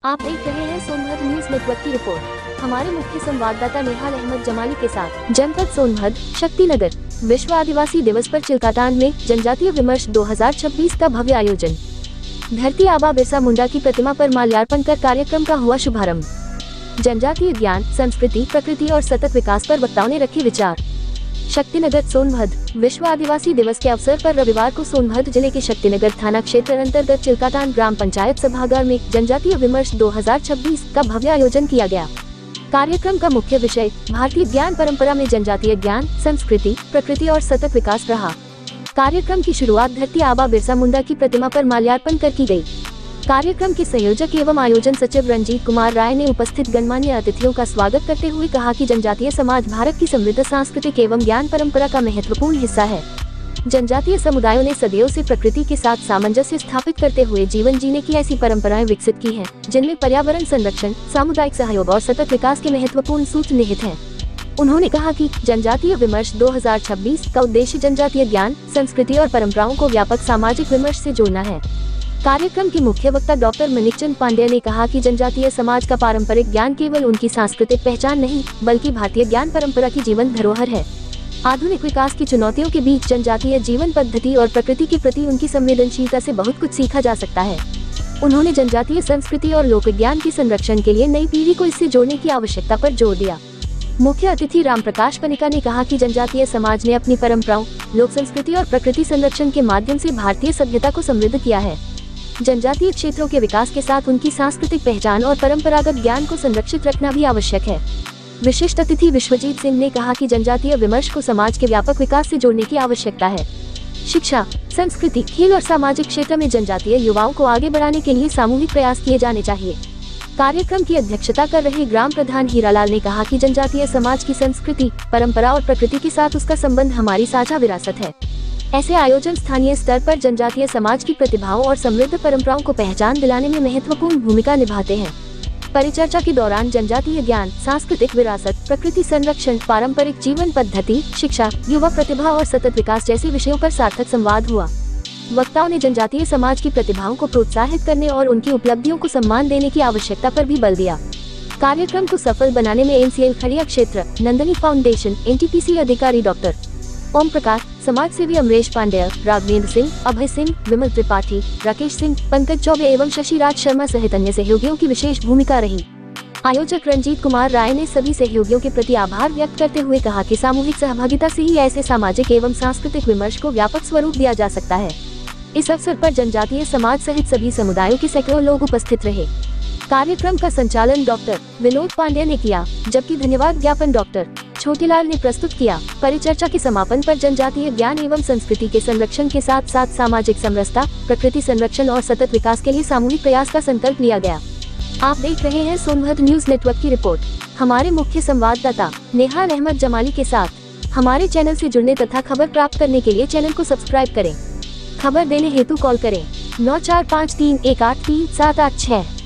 आप देख रहे हैं सोनभद्र न्यूज नेटवर्क की रिपोर्ट। हमारे मुख्य संवाददाता नेहाल अहमद जमाली के साथ। जनपद सोनभद्र, शक्तिनगर, विश्व आदिवासी दिवस पर चिल्काटांड में जनजातीय विमर्श 2026 का भव्य आयोजन। धरती आबा बिरसा मुंडा की प्रतिमा पर माल्यार्पण कर कार्यक्रम का हुआ शुभारंभ। जनजातीय ज्ञान, संस्कृति, प्रकृति और सतत विकास पर वक्ताओं ने रखे विचार। शक्तिनगर सोनभद्र, विश्व आदिवासी दिवस के अवसर पर रविवार को सोनभद्र जिले के शक्तिनगर थाना क्षेत्र अंतर्गत चिल्काटांड ग्राम पंचायत सभागार में जनजातीय विमर्श 2026 का भव्य आयोजन किया गया। कार्यक्रम का मुख्य विषय भारतीय ज्ञान परंपरा में जनजातीय ज्ञान, संस्कृति, प्रकृति और सतत विकास रहा। कार्यक्रम की शुरुआत धरती आबा बिरसा मुंडा की प्रतिमा पर माल्यार्पण कर की गई। कार्यक्रम के संयोजक एवं आयोजन सचिव रंजीत कुमार राय ने उपस्थित गणमान्य अतिथियों का स्वागत करते हुए कहा कि जनजातीय समाज भारत की समृद्ध सांस्कृतिक एवं ज्ञान परंपरा का महत्वपूर्ण हिस्सा है। जनजातीय समुदायों ने सदियों से प्रकृति के साथ सामंजस्य स्थापित करते हुए जीवन जीने की ऐसी परंपराएं विकसित की हैं, जिनमें पर्यावरण संरक्षण, सामुदायिक सहयोग और सतत विकास के महत्वपूर्ण सूत्र निहित हैं। उन्होंने कहा कि जनजातीय विमर्श 2026 का उद्देश्य जनजातीय ज्ञान, संस्कृति और परंपराओं को व्यापक सामाजिक विमर्श से जोड़ना है। कार्यक्रम के मुख्य वक्ता डॉक्टर मणिकचंद पांडेय ने कहा कि जनजातीय समाज का पारंपरिक ज्ञान केवल उनकी सांस्कृतिक पहचान नहीं, बल्कि भारतीय ज्ञान परंपरा की जीवन धरोहर है। आधुनिक विकास की चुनौतियों के बीच जनजातीय जीवन पद्धति और प्रकृति के प्रति उनकी संवेदनशीलता से बहुत कुछ सीखा जा सकता है। उन्होंने जनजातीय संस्कृति और लोक ज्ञान के संरक्षण के लिए नई पीढ़ी को इससे जोड़ने की आवश्यकता पर जोर दिया। मुख्य अतिथि राम प्रकाश पनिका ने कहा कि जनजातीय समाज ने अपनी परंपराओं, लोक संस्कृति और प्रकृति संरक्षण के माध्यम से भारतीय सभ्यता को समृद्ध किया है। जनजातीय क्षेत्रों के विकास के साथ उनकी सांस्कृतिक पहचान और परंपरागत ज्ञान को संरक्षित रखना भी आवश्यक है। विशिष्ट अतिथि विश्वजीत सिंह ने कहा कि जनजातीय विमर्श को समाज के व्यापक विकास से जोड़ने की आवश्यकता है। शिक्षा, संस्कृति, खेल और सामाजिक क्षेत्र में जनजातीय युवाओं को आगे बढ़ाने के लिए सामूहिक प्रयास किए जाने चाहिए। कार्यक्रम की अध्यक्षता कर रहे ग्राम प्रधान हीरालाल ने कहा कि जनजातीय समाज की संस्कृति, परंपरा और प्रकृति के साथ उसका संबंध हमारी साझा विरासत है। ऐसे आयोजन स्थानीय स्तर पर जनजातीय समाज की प्रतिभाओं और समृद्ध परंपराओं को पहचान दिलाने में महत्वपूर्ण भूमिका निभाते हैं। परिचर्चा के दौरान जनजातीय ज्ञान, सांस्कृतिक विरासत, प्रकृति संरक्षण, पारंपरिक जीवन पद्धति, शिक्षा, युवा प्रतिभा और सतत विकास जैसे विषयों पर सार्थक संवाद हुआ। वक्ताओं ने जनजातीय समाज की प्रतिभाओं को प्रोत्साहित करने और उनकी उपलब्धियों को सम्मान देने की आवश्यकता पर भी बल दिया। कार्यक्रम को सफल बनाने में NCL खड़िया क्षेत्र, नंदनी फाउंडेशन, NTPC अधिकारी डॉक्टर ओम प्रकाश, समाज सेवी अमरेश पांडेय, राघवेंद्र सिंह, अभय सिंह, विमल त्रिपाठी, राकेश सिंह, पंकज चौबे एवं शशिराज शर्मा सहित अन्य सहयोगियों की विशेष भूमिका रही। आयोजक रंजीत कुमार राय ने सभी सहयोगियों के प्रति आभार व्यक्त करते हुए कहा कि सामूहिक सहभागिता से ही ऐसे सामाजिक एवं सांस्कृतिक विमर्श को व्यापक स्वरूप दिया जा सकता है। इस अवसर पर जनजातीय समाज सहित सभी समुदायों के सैकड़ों लोग उपस्थित रहे। कार्यक्रम का संचालन डॉक्टर विनोद पांडेय ने किया, जबकि धन्यवाद ज्ञापन डॉक्टर छोटीलाल ने प्रस्तुत किया। परिचर्चा के समापन पर जनजातीय ज्ञान एवं संस्कृति के संरक्षण के साथ साथ सामाजिक समरसता, प्रकृति संरक्षण और सतत विकास के लिए सामूहिक प्रयास का संकल्प लिया गया। आप देख रहे हैं सोनभद्र न्यूज नेटवर्क की रिपोर्ट। हमारे मुख्य संवाददाता नेहाल अहमद जमाली के साथ। हमारे चैनल से जुड़ने तथा खबर प्राप्त करने के लिए चैनल को सब्सक्राइब करें। खबर देने हेतु कॉल करें 9453183786।